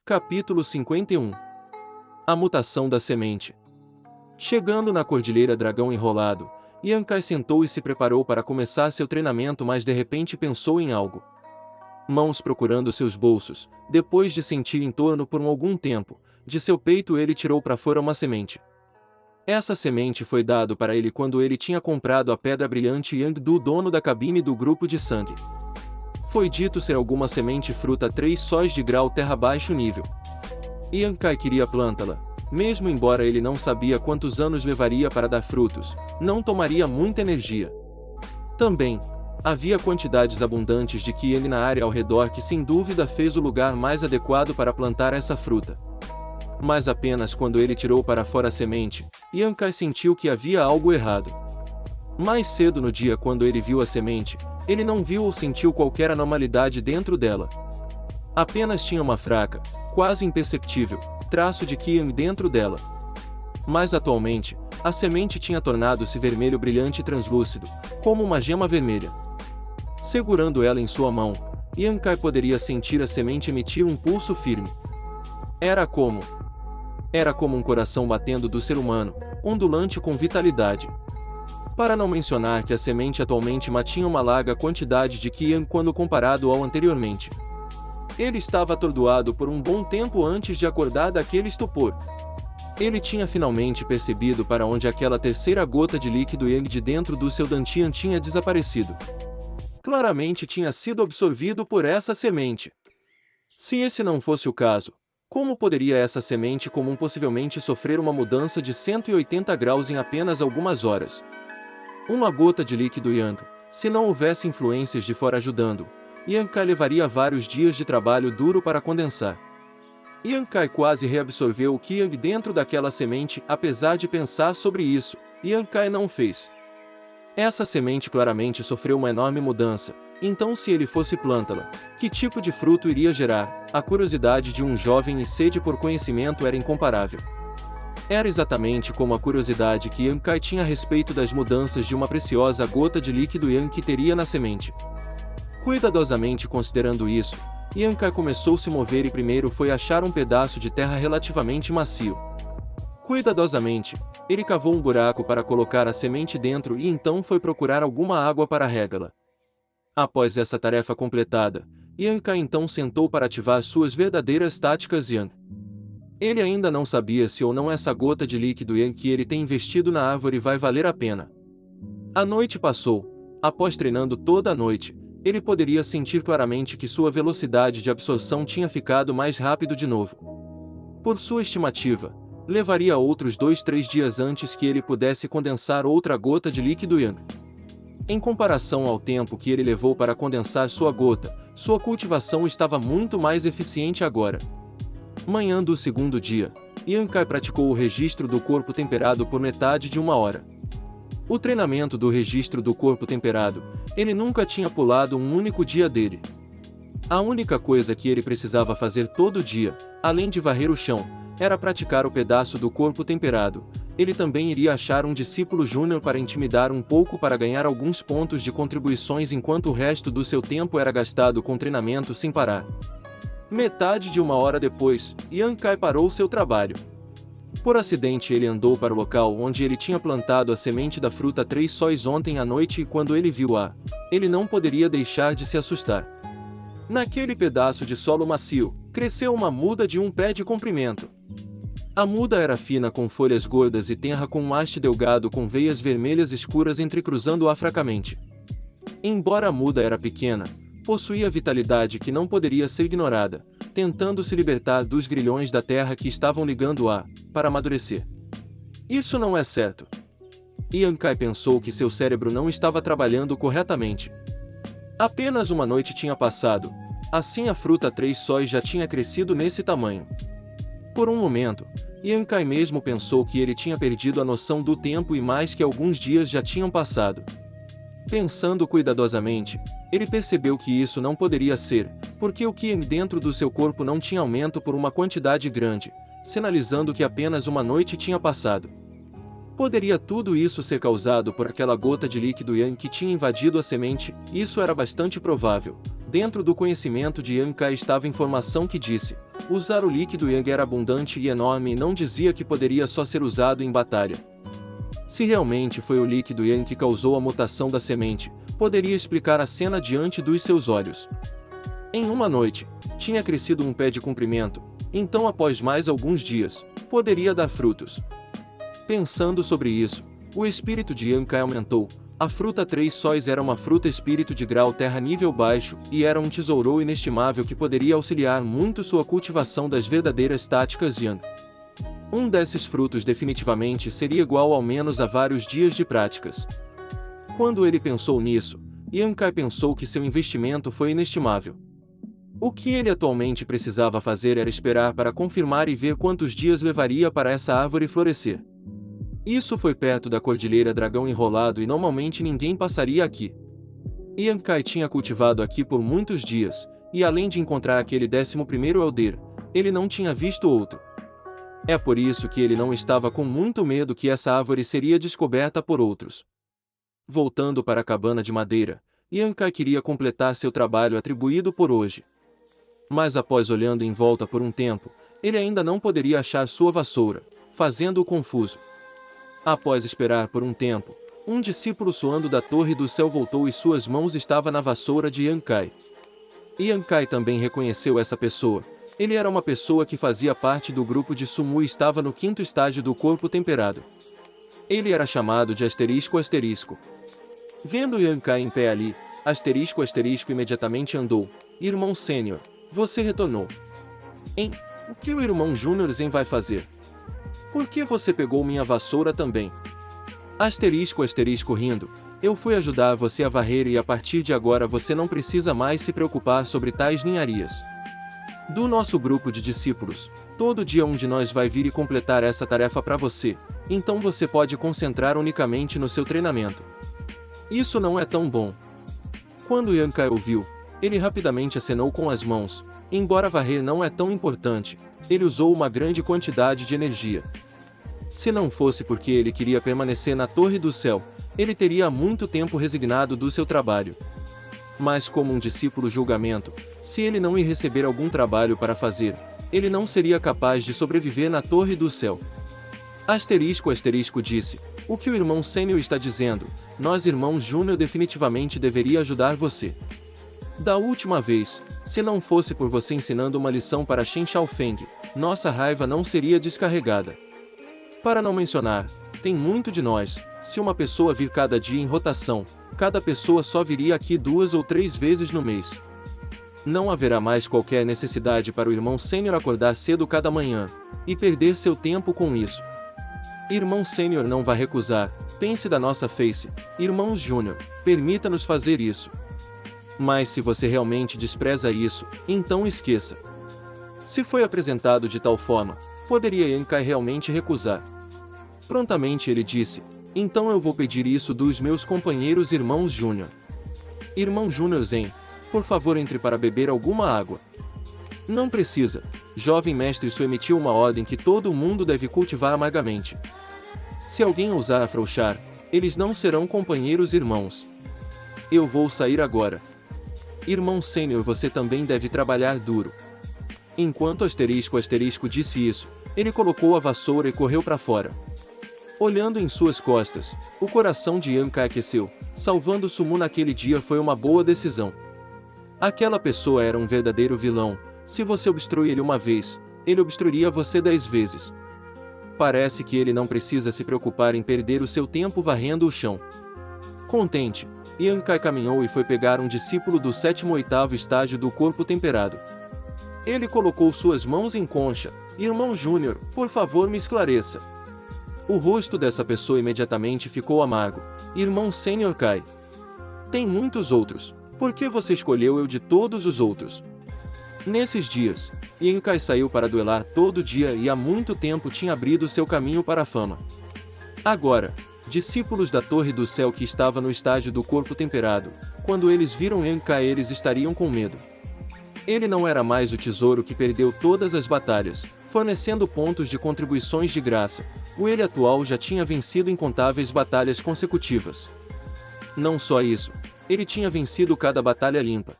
Capítulo 51. A mutação da semente. Chegando na Cordilheira Dragão Enrolado, Yankai sentou e se preparou para começar seu treinamento, mas de repente pensou em algo. Mãos procurando seus bolsos, depois de sentir em torno por algum tempo, de seu peito ele tirou para fora uma semente. Essa semente foi dado para ele quando ele tinha comprado a pedra brilhante Yang do dono da cabine do grupo de sangue. Foi dito ser alguma semente fruta 3 sóis de grau terra baixo nível. Yankai queria plantá-la, mesmo embora ele não sabia quantos anos levaria para dar frutos, não tomaria muita energia. Também, havia quantidades abundantes de Qiyang na área ao redor que sem dúvida fez o lugar mais adequado para plantar essa fruta. Mas apenas quando ele tirou para fora a semente, Yankai sentiu que havia algo errado. Mais cedo no dia, quando ele viu a semente, ele não viu ou sentiu qualquer anormalidade dentro dela. Apenas tinha uma fraca, quase imperceptível, traço de Qiyang dentro dela. Mas atualmente, a semente tinha tornado-se vermelho brilhante e translúcido, como uma gema vermelha. Segurando ela em sua mão, Yankai poderia sentir a semente emitir um pulso firme. Era como um coração batendo do ser humano, ondulante com vitalidade. Para não mencionar que a semente atualmente mantinha uma larga quantidade de Qiyang quando comparado ao anteriormente. Ele estava atordoado por um bom tempo antes de acordar daquele estupor. Ele tinha finalmente percebido para onde aquela terceira gota de líquido Yang de dentro do seu Dantian tinha desaparecido. Claramente tinha sido absorvido por essa semente. Se esse não fosse o caso, como poderia essa semente comum possivelmente sofrer uma mudança de 180 graus em apenas algumas horas? Uma gota de líquido Yang, se não houvesse influências de fora ajudando, Yankai levaria vários dias de trabalho duro para condensar. Yankai quase reabsorveu o Qiyang dentro daquela semente, apesar de pensar sobre isso, Yankai não fez. Essa semente claramente sofreu uma enorme mudança, então se ele fosse plantá-la, que tipo de fruto iria gerar? A curiosidade de um jovem e sede por conhecimento era incomparável. Era exatamente como a curiosidade que Yankai tinha a respeito das mudanças de uma preciosa gota de líquido Yang que teria na semente. Cuidadosamente considerando isso, Yankai começou a se mover e primeiro foi achar um pedaço de terra relativamente macio. Cuidadosamente, ele cavou um buraco para colocar a semente dentro e então foi procurar alguma água para regá-la. Após essa tarefa completada, Yankai então sentou para ativar suas verdadeiras táticas Yang. Ele ainda não sabia se ou não essa gota de líquido Yang que ele tem investido na árvore vai valer a pena. A noite passou. Após treinando toda a noite, ele poderia sentir claramente que sua velocidade de absorção tinha ficado mais rápido de novo. Por sua estimativa, levaria outros 2-3 dias antes que ele pudesse condensar outra gota de líquido Yang. Em comparação ao tempo que ele levou para condensar sua gota, sua cultivação estava muito mais eficiente agora. Manhã do segundo dia, Yankai praticou o registro do corpo temperado por metade de 1 hora. O treinamento do registro do corpo temperado, ele nunca tinha pulado um único dia dele. A única coisa que ele precisava fazer todo dia, além de varrer o chão, era praticar o pedaço do corpo temperado. Ele também iria achar um discípulo júnior para intimidar um pouco para ganhar alguns pontos de contribuições enquanto o resto do seu tempo era gastado com treinamento sem parar. Metade de 1 hora depois, Yankai parou seu trabalho. Por acidente ele andou para o local onde ele tinha plantado a semente da fruta 3 sóis ontem à noite e quando ele viu-a, ele não poderia deixar de se assustar. Naquele pedaço de solo macio, cresceu uma muda de 1 pé de comprimento. A muda era fina com folhas gordas e tenra com um haste delgado com veias vermelhas escuras entrecruzando-a fracamente. Embora a muda era pequena, possuía vitalidade que não poderia ser ignorada, tentando se libertar dos grilhões da terra que estavam ligando-a, para amadurecer. Isso não é certo. Yankai pensou que seu cérebro não estava trabalhando corretamente. Apenas uma noite tinha passado, assim a fruta 3 sóis já tinha crescido nesse tamanho. Por um momento, Yankai mesmo pensou que ele tinha perdido a noção do tempo e mais que alguns dias já tinham passado. Pensando cuidadosamente, ele percebeu que isso não poderia ser, porque o Qiyang dentro do seu corpo não tinha aumento por uma quantidade grande, sinalizando que apenas uma noite tinha passado. Poderia tudo isso ser causado por aquela gota de líquido Yang que tinha invadido a semente? Isso era bastante provável, Dentro do conhecimento de Yankai estava informação que disse: usar o líquido Yang era abundante e enorme e não dizia que poderia só ser usado em batalha. Se realmente foi o líquido Yang que causou a mutação da semente, poderia explicar a cena diante dos seus olhos. Em uma noite, tinha crescido um pé de comprimento, então após mais alguns dias, poderia dar frutos. Pensando sobre isso, o espírito de Yankai aumentou. A fruta 3 sóis era uma fruta espírito de grau terra nível baixo, e era um tesouro inestimável que poderia auxiliar muito sua cultivação das verdadeiras táticas Yang. Um desses frutos definitivamente seria igual ao menos a vários dias de práticas. Quando ele pensou nisso, Yankai pensou que seu investimento foi inestimável. O que ele atualmente precisava fazer era esperar para confirmar e ver quantos dias levaria para essa árvore florescer. Isso foi perto da Cordilheira Dragão Enrolado e normalmente ninguém passaria aqui. Yankai tinha cultivado aqui por muitos dias, e além de encontrar aquele 11º Elder, ele não tinha visto outro. É por isso que ele não estava com muito medo que essa árvore seria descoberta por outros. Voltando para a cabana de madeira, Yankai queria completar seu trabalho atribuído por hoje. Mas após olhando em volta por um tempo, ele ainda não poderia achar sua vassoura, fazendo-o confuso. Após esperar por um tempo, um discípulo suando da Torre do Céu voltou e suas mãos estavam na vassoura de Yankai. Yankai também reconheceu essa pessoa. Ele era uma pessoa que fazia parte do grupo de Sumu e estava no 5º estágio do corpo temperado. Ele era chamado de Asterisco. Vendo Yankai em pé ali, Asterisco imediatamente andou. Irmão Sênior, você retornou. O que o irmão Júnior Zen vai fazer? Por que você pegou minha vassoura também? Asterisco rindo, eu fui ajudar você a varrer e a partir de agora você não precisa mais se preocupar sobre tais ninharias. Do nosso grupo de discípulos, todo dia um de nós vai vir e completar essa tarefa para você, então você pode concentrar unicamente no seu treinamento. Isso não é tão bom. Quando Yankai ouviu, ele rapidamente acenou com as mãos. Embora varrer não é tão importante, ele usou uma grande quantidade de energia. Se não fosse porque ele queria permanecer na Torre do Céu, ele teria há muito tempo resignado do seu trabalho. Mas como um discípulo julgamento, se ele não ir receber algum trabalho para fazer, ele não seria capaz de sobreviver na Torre do Céu. Asterisco disse, o que o irmão Sênior está dizendo, nós irmãos Júnior definitivamente deveria ajudar você. Da última vez, se não fosse por você ensinando uma lição para Shen Shaofeng, nossa raiva não seria descarregada. Para não mencionar, tem muito de nós, se uma pessoa vir cada dia em rotação, cada pessoa só viria aqui 2 ou 3 vezes no mês. Não haverá mais qualquer necessidade para o irmão Sênior acordar cedo cada manhã, e perder seu tempo com isso. Irmão Sênior não vai recusar, pense da nossa face, irmãos Júnior, permita-nos fazer isso. Mas se você realmente despreza isso, então esqueça. Se foi apresentado de tal forma, poderia Yankai realmente recusar. Prontamente ele disse, então eu vou pedir isso dos meus companheiros irmãos Júnior. Irmão Júnior Zen, por favor entre para beber alguma água. Não precisa, jovem mestre Su emitiu uma ordem que todo mundo deve cultivar amargamente. Se alguém ousar afrouxar, eles não serão companheiros irmãos. Eu vou sair agora. Irmão Sênior, você também deve trabalhar duro. Enquanto Asterisco disse isso, ele colocou a vassoura e correu para fora. Olhando em suas costas, o coração de Yankai aqueceu. Salvando Sumu naquele dia foi uma boa decisão. Aquela pessoa era um verdadeiro vilão. Se você obstrui ele uma vez, ele obstruiria você 10 vezes. Parece que ele não precisa se preocupar em perder o seu tempo varrendo o chão. Contente, Yankai caminhou e foi pegar um discípulo do 7º ou 8º estágio do corpo temperado. Ele colocou suas mãos em concha. Irmão Júnior, por favor me esclareça. O rosto dessa pessoa imediatamente ficou amargo. Irmão Sênior Kai. Tem muitos outros. Por que você escolheu eu de todos os outros? Nesses dias, Yankai saiu para duelar todo dia e há muito tempo tinha abrido seu caminho para a fama. Agora, discípulos da Torre do Céu que estava no estágio do corpo temperado, quando eles viram Yankai eles estariam com medo. Ele não era mais o tesouro que perdeu todas as batalhas, fornecendo pontos de contribuições de graça. O ele atual já tinha vencido incontáveis batalhas consecutivas. Não só isso, ele tinha vencido cada batalha limpa.